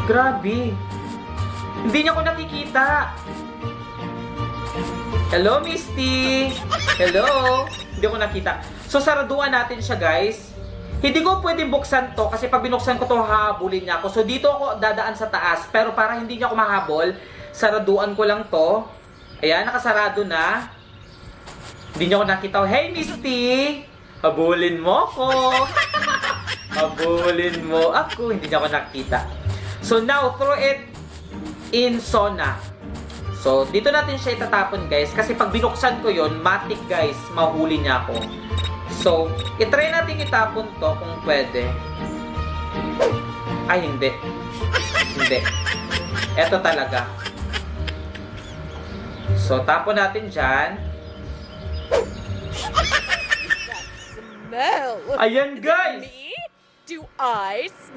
Grabe. Hindi niya ako nakikita. Hello, Misty. Hello. Hindi ko nakita. So, saraduan natin siya, guys. Hindi ko pwedeng buksan to kasi pag binuksan ko to, hahabulin niya ako. So, dito ako dadaan sa taas. Pero para hindi niya ako mahabol, saraduan ko lang to. Ayan, nakasarado na. Hindi niya ako nakita. Hey, Misty! Habulin mo ako. Habulin mo ako. Hindi niya ako nakita. So, now, throw it in Sona. So, dito natin siya itatapon, guys. Kasi pag binuksan ko yon, matik, guys. Mahuli niya ako. So, itry natin itapon to kung pwede. Ay, hindi. Hindi. Eto talaga. So, tapon natin dyan. Smell. Ayan, guys! Me? Do I smell?